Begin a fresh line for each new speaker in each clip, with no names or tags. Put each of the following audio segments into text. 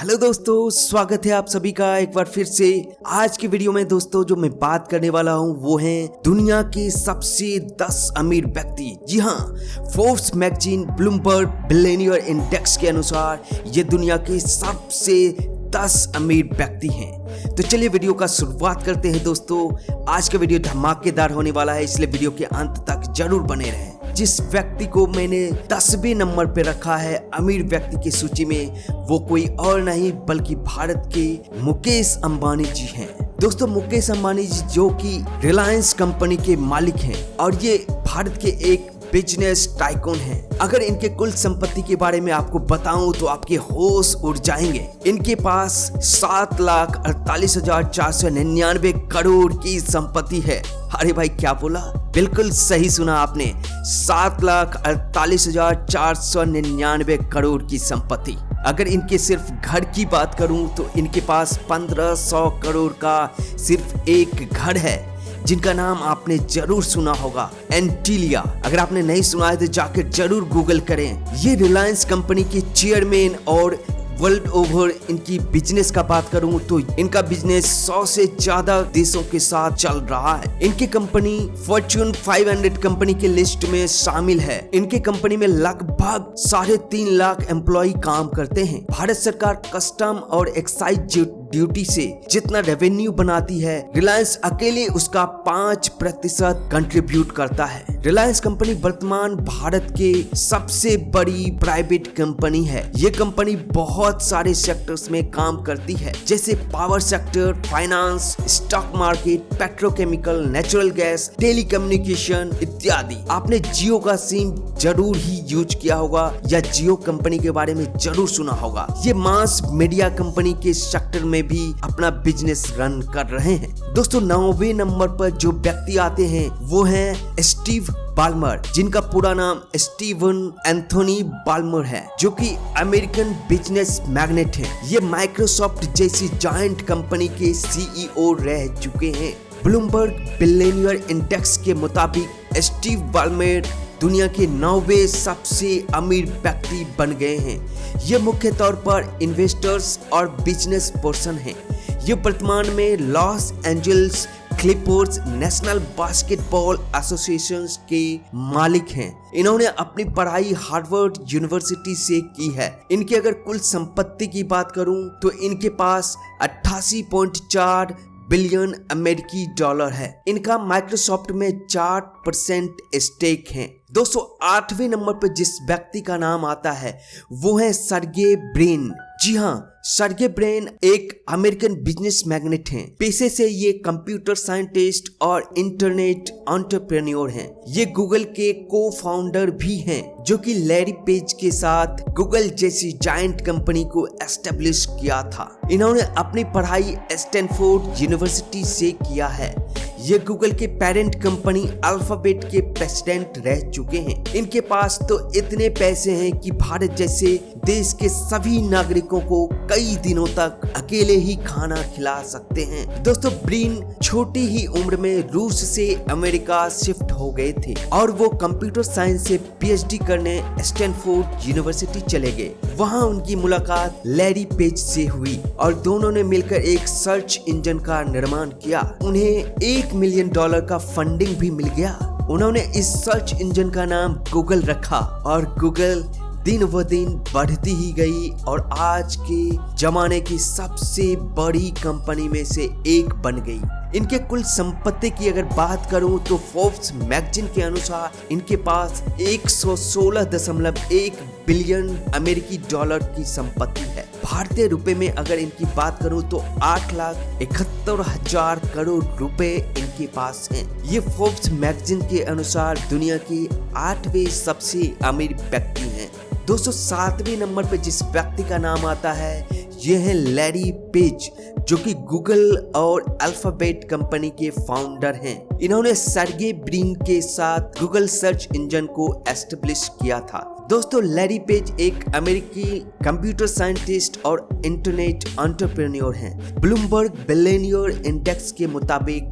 Hello दोस्तों, स्वागत है आप सभी का एक बार फिर से। आज की वीडियो में दोस्तों जो मैं बात करने वाला हूं वो है दुनिया के सबसे 10 अमीर व्यक्ति। जी हां, Forbes magazine Bloomberg billionaire index के अनुसार ये दुनिया के सबसे 10 अमीर व्यक्ति हैं। तो चलिए वीडियो का शुरुआत करते हैं दोस्तों। आज का वीडियो धमाकेदार होने वाला है, इसलिए वीडियो के अंत तक जरूर बने रहें। जिस व्यक्ति को मैंने 10वें नंबर पे रखा है अमीर व्यक्ति की सूची में, वो कोई और नहीं बल्कि भारत के मुकेश अंबानी जी हैं। दोस्तों मुकेश अंबानी जी जो कि रिलायंस कंपनी के मालिक हैं और ये भारत के एक बिजनेस टाइकून हैं। अगर इनके कुल संपत्ति के बारे में आपको बताऊं तो आपके होश उड़ जाएंगे। इनके पास 7,48,499 करोड़ की संपत्ति है। अरे भाई क्या बोला, बिल्कुल सही सुना आपने, 7,48,499 करोड़ की संपत्ति। अगर इनके सिर्फ घर की बात करूं तो इनके पास 1500 करोड़ का सिर्फ एक घर है जिनका नाम आपने जरूर सुना होगा, एंटीलिया। अगर आपने नहीं सुना है तो जाकर जरूर गूगल करें। ये रिलायंस कंपनी के चेयरमैन और वर्ल्ड ओवर इनकी बिजनेस का बात करूं तो इनका बिजनेस 100 से ज्यादा देशों के साथ चल रहा है। इनकी कंपनी फॉर्च्यून 500 कंपनी के लिस्ट में शामिल है। इनके कंपनी में लगभग 3.5 लाख एम्प्लॉय काम करते हैं। भारत सरकार कस्टम और एक्साइज ड्यूटी से जितना रेवेन्यू बनाती है, रिलायंस अकेले उसका 5% कंट्रीब्यूट करता है। रिलायंस कंपनी वर्तमान भारत के सबसे बड़ी प्राइवेट कंपनी है। ये कंपनी बहुत सारे सेक्टर्स में काम करती है, जैसे power sector, finance, stock market, petrochemical, natural gas, telecommunication इत्यादि। आपने जियो का सिम जरूर ही यूज किया होगा या जियो कंपनी के बारे में जरूर सुना होगा। ये मास मीडिया कंपनी के सेक्टर में भी अपना बिजनेस रन कर रहे हैं। दोस्तों 9वें नंबर पर जो व्यक्ति आते हैं वो हैं स्टीव बाल्मर, जिनका पूरा नाम स्टीवन एंथोनी बाल्मर है, जो कि अमेरिकन बिजनेस मैग्नेट हैं। ये माइक्रोसॉफ्ट जैसी जायंट कंपनी के CEO रह चुके हैं। ब्लूमबर्ग बिलियनियर इंडेक्स के मुताबिक स्टीव बाल्मर दुनिया के 9वें सबसे अमीर व्यक्ति बन गए हैं। ये मुख्य तौर पर इन्वेस्टर्स और बिजनेस पर्सन हैं। ये वर्तमान में Los Angeles Clippers national basketball association के मालिक हैं। इन्होंने अपनी पढ़ाई हार्वर्ड यूनिवर्सिटी से की है। इनकी अगर कुल संपत्ति की बात करूं तो इनके पास 88.4 बिलियन अमेरिकी डॉलर है। इनका माइक्रोसॉफ्ट में 4% स्टेक है। दोस्तों 8वें नंबर पर जिस व्यक्ति का नाम आता है वो है सर्गे ब्रिन। जी हाँ, सर्गे ब्रिन एक अमेरिकन बिजनेस मैग्नेट हैं। पेशे से ये कंप्यूटर साइंटिस्ट और इंटरनेट एंटरप्रेन्योर हैं। ये गूगल के को फाउंडर भी हैं, जो कि लैरी पेज के साथ गूगल जैसी जायंट कंपनी को एस्टेब्लिश किया था। इन्होंने अपनी पढ़ाई स्टैनफोर्ड यूनिवर्सिटी से किया है। ये गूगल के पेरेंट कंपनी अल्फाबेट के प्रेसिडेंट रह चुके हैं। इनके पास तो इतने पैसे हैं कि भारत जैसे देश के सभी नागरिकों को कई दिनों तक अकेले ही खाना खिला सकते हैं। दोस्तों ब्रिन छोटी ही उम्र में रूस से अमेरिका शिफ्ट हो गए थे और वो कंप्यूटर साइंस से PhD करने स्टैनफोर्ड यूनिवर्सिटी चले गए। वहाँ उनकी मुलाकात लैरी पेज से हुई और दोनों ने मिलकर एक सर्च इंजन का निर्माण किया। उन्हें $1 मिलियन का फंडिंग भी मिल गया। उन्होंने इस सर्च इंजन का नाम गूगल रखा और गूगल दिन व दिन बढ़ती ही गई और आज के जमाने की सबसे बड़ी कंपनी में से एक बन गई। इनके कुल संपत्ति की अगर बात करूं तो फोर्ब्स मैगजीन के अनुसार इनके पास 116.1 बिलियन अमेरिकी डॉलर की संपत्ति है। भारतीय रुपए में अगर इनकी बात करूं तो 8,71,000 करोड़ रुपए इनके पास हैं। ये फोर्ब्स मैगजीन के अनुसार दुनिया के 8वें सबसे अमीर व्यक्ति हैं। दोस्तों 7वें नंबर पे जिस व्यक्ति का नाम आता है ये है लैरी पेज, जो कि गूगल और अल्फाबेट कंपनी के फाउंडर हैं। इन्होंने सर्गे ब्रिन के साथ गूगल सर्च इंजन को एस्टेब्लिश किया था। दोस्तों लैरी पेज एक अमेरिकी कंप्यूटर साइंटिस्ट और इंटरनेट एंटरप्रेन्योर हैं। ब्लूमबर्ग बिलियनियर इंडेक्स के मुताबिक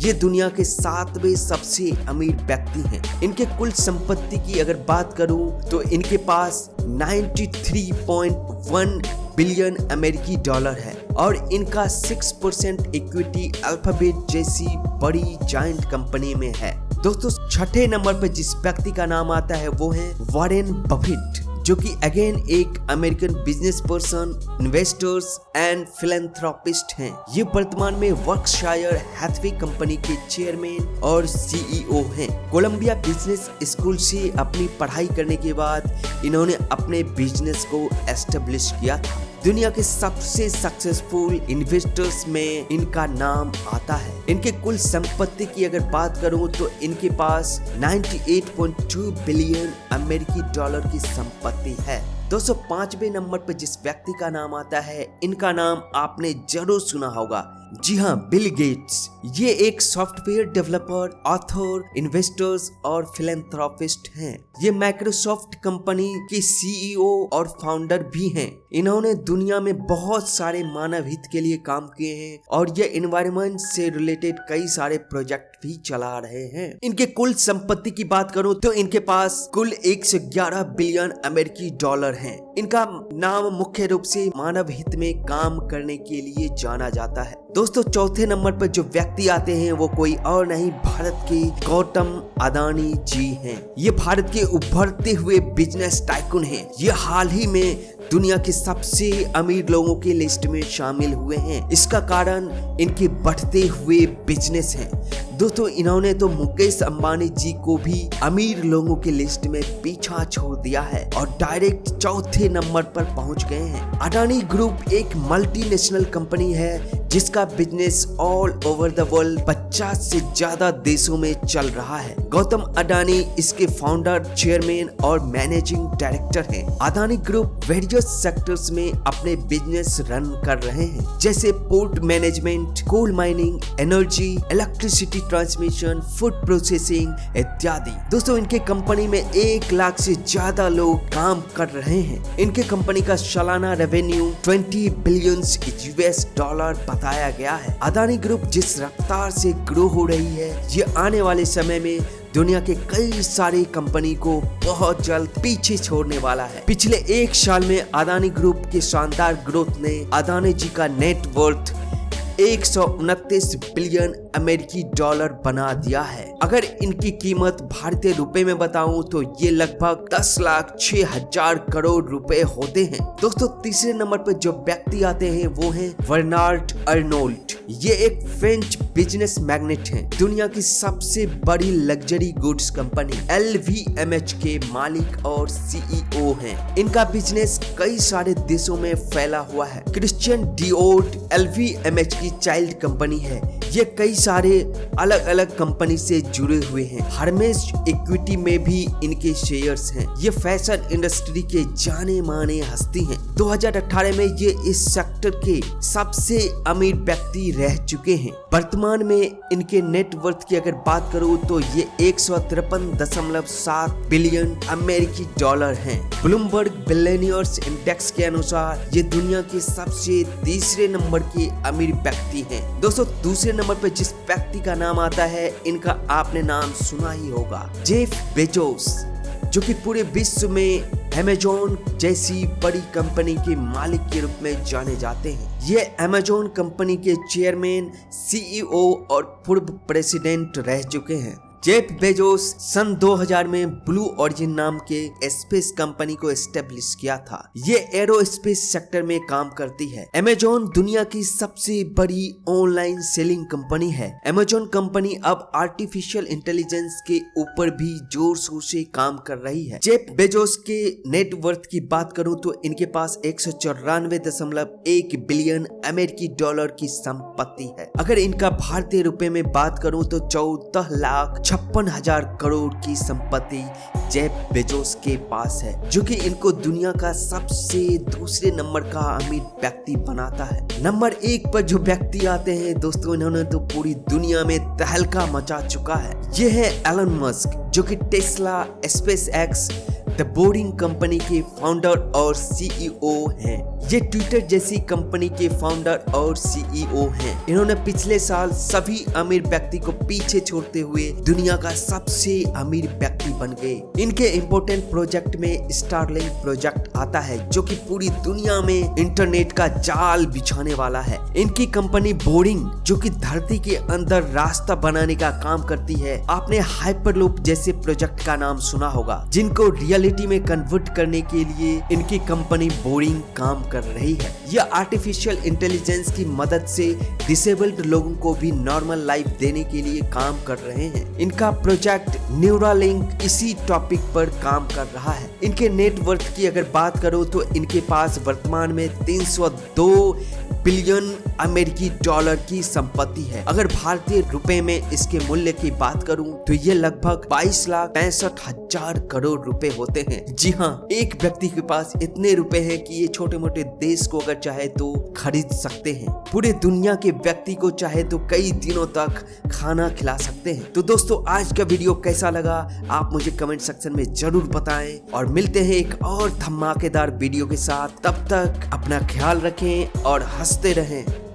ये दुनिया के 7वें सबसे अमीर व्यक्ति हैं। इनके कुल संपत्ति की अगर बात करूं तो इनके पास 93.1 बिलियन अमेरिकी डॉलर है और इनका 6% इक्विटी अल्फाबेट जैसी बड़ी जायंट कंपनी में है। दोस्तों छठे नंबर पर जिस व्यक्ति का नाम आता है वो है वॉरेन बफेट, जो कि अगेन एक American business person, investors and philanthropist हैं। ये वर्तमान में वर्कशायर हैथवे कंपनी के चेयरमैन और सीईओ हैं। कोलंबिया बिजनेस स्कूल से अपनी पढ़ाई करने के बाद इन्होंने अपने बिजनेस को एस्टेब्लिश किया था। दुनिया के सबसे सक्सेसफुल इन्वेस्टर्स में इनका नाम आता है। इनके कुल संपत्ति की अगर बात करूं तो इनके पास 98.2 बिलियन अमेरिकी डॉलर की संपत्ति है। 205वें नंबर पर जिस व्यक्ति का नाम आता है इनका नाम आपने जरूर सुना होगा। जी हाँ, बिल गेट्स। ये एक सॉफ्टवेयर डेवलपर, ऑथर, इन्वेस्टर्स और फिलैंथ्रोपिस्ट हैं। ये माइक्रोसॉफ्ट कंपनी के सीईओ और फाउंडर भी हैं। इन्होंने दुनिया में बहुत सारे मानव हित के लिए काम किए हैं और ये एनवायरनमेंट से रिलेटेड कई सारे प्रोजेक्ट भी चला रहे हैं। इनके कुल संपत्ति की बात करूं तो इनके पास कुल 111 बिलियन अमेरिकी डॉलर हैं। इनका नाम मुख्य रूप से मानव हित में काम करने के लिए जाना जाता है। दोस्तों चौथे नंबर पर जो व्यक्ति आते हैं वो कोई और नहीं, भारत के गौतम अडानी जी हैं। ये भारत के उभरते हुए बिजनेस टाइकून हैं। ये हाल ही में दुनिया के सबसे अमीर लोगों की लिस्ट में शामिल हुए हैं। इसका कारण इनके बढ़ते हुए बिजनेस हैं। दोस्तों इन्होंने तो मुकेश अंबानी जी को भी अमीर लोगों की लिस्ट में पीछा छोड़ दिया है और डायरेक्ट चौथे नंबर पर पहुंच गए हैं। अडानी ग्रुप एक मल्टीनेशनल कंपनी है जिसका business all over the world 50 से ज्यादा देशों में चल रहा है। गौतम अडानी इसके फाउंडर, चेयरमैन और मैनेजिंग डायरेक्टर हैं। अडानी ग्रुप वेरियस सेक्टर्स में अपने बिजनेस रन कर रहे हैं, जैसे port management, coal mining, energy, electricity transmission, food processing इत्यादि। दोस्तों इनके कंपनी में 1 लाख से ज्यादा लोग काम कर रहे हैं। इनके कंपनी का सालाना रेवेन्यू 20 बिलियन यूएस डॉलर बताया गया है। अडानी ग्रुप जिस रफ्तार से ग्रो हो रही है, ये आने वाले समय में दुनिया के कई सारी कंपनी को बहुत जल्द पीछे छोड़ने वाला है। पिछले 1 साल में अडानी ग्रुप के शानदार ग्रोथ ने अडानी जी का नेट वर्थ 129 बिलियन अमेरिकी डॉलर बना दिया है। अगर इनकी कीमत भारतीय रुपए में बताऊं तो ये लगभग 10,06,000 करोड़ रुपए होते हैं। दोस्तों तीसरे नंबर पर जो व्यक्ति आते हैं वो हैं बर्नार्ड अर्नोल्ट। ये एक फ्रेंच बिजनेस मैग्नेट हैं। दुनिया की सबसे बड़ी लग्जरी गुड्स कंपनी LVMH के मालिक और सीईओ हैं। इनका बिजनेस कई सारे देशों में फैला हुआ है। क्रिश्चियन डियोर LVMH की चाइल्ड कंपनी है। ये कई सारे अलग अलग कंपनी से जुड़े हुए हैं। हर्मेस इक्विटी में भी इनके शेयर्स हैं। ये फैशन इंडस्ट्री के जाने माने हस्ती हैं। 2018 में ये इस सेक्टर के सबसे अमीर व्यक्ति रह चुके हैं। वर्तमान में इनके नेटवर्थ की अगर बात करूं तो ये 153.7 बिलियन अमेरिकी डॉलर हैं। ब्लूमबर्ग बिलियनियर्स इंडेक्स के अनुसार ये दुनिया के सबसे तीसरे नंबर के अमीर व्यक्ति हैं। दोस्तों दूसरे नंबर पर जिस व्यक्ति का नाम आता है इनका आपने नाम सुना ही होगा, जेफ बेजोस, जो कि पूरे विश्व में अमेज़न जैसी बड़ी कंपनी के मालिक के रूप में जाने जाते हैं। ये अमेज़न कंपनी के चेयरमैन, सीईओ और पूर्व प्रेसिडेंट रह चुके हैं। जेफ बेजोस सन 2000 में ब्लू ओरिजिन नाम के स्पेस कंपनी को एस्टेब्लिश किया था। ये एरोस्पेस सेक्टर में काम करती है। अमेज़न दुनिया की सबसे बड़ी ऑनलाइन सेलिंग कंपनी है। अमेज़न कंपनी अब आर्टिफिशियल इंटेलिजेंस के ऊपर भी जोर शोर से काम कर रही है। जेफ बेजोस के नेटवर्थ की बात करूं तो इनके पास 194.1 बिलियन अमेरिकी डॉलर की संपत्ति है। अगर इनका भारतीय रुपए में बात करूं तो 14,56,000 करोड़ की संपत्ति जेफ बेजोस के पास है, जो कि इनको दुनिया का सबसे दूसरे नंबर का अमीर व्यक्ति बनाता है। नंबर 1 पर जो व्यक्ति आते हैं दोस्तों, इन्होंने तो पूरी दुनिया में तहलका मचा चुका है। ये है एलन मस्क, जो कि Tesla, space x, the boring company के फाउंडर और सीईओ हैं। ये ट्विटर जैसी कंपनी के फाउंडर और सीईओ हैं। इन्होंने पिछले साल सभी अमीर व्यक्ति को पीछे छोड़ते हुए दुनिया का सबसे अमीर व्यक्ति बन गए। इनके इम्पोर्टेंट प्रोजेक्ट में स्टारलिंक प्रोजेक्ट आता है, जो कि पूरी दुनिया में इंटरनेट का जाल बिछाने वाला है। इनकी कंपनी बोरिंग, जो कि धरती के अंदर रास्ता बनाने का काम करती है। आपने हाइपरलूप जैसे प्रोजेक्ट का नाम सुना होगा, जिनको रियलिटी में कन्वर्ट करने के लिए इनकी कंपनी बोरिंग काम कर रही है। यह आर्टिफिशियल इंटेलिजेंस की मदद से डिसेबल्ड लोगों को भी नॉर्मल लाइफ देने के लिए काम कर रहे हैं। इनका प्रोजेक्ट न्यूरालिंक इसी टॉपिक पर काम कर रहा है। इनके नेटवर्थ की अगर बात करो तो इनके पास वर्तमान में 302 बिलियन अमेरिकी डॉलर की संपत्ति है। अगर भारतीय रुपए में इसके मूल्य की बात करूं तो ये लगभग 22,65,000 करोड़ रुपए होते हैं। जी हाँ, एक व्यक्ति के पास इतने रुपए हैं कि ये छोटे मोटे देश को अगर चाहे तो खरीद सकते हैं। पूरे दुनिया के व्यक्ति को चाहे तो कई दिनों तक खाना खिला सकते हैं। तो दोस्तों, आज का वीडियो कैसा लगा आप मुझे कमेंट सेक्शन में जरूर बताएं, और मिलते हैं एक और धमाकेदार वीडियो के साथ। तब तक अपना ख्याल रखें और हंसते रहें।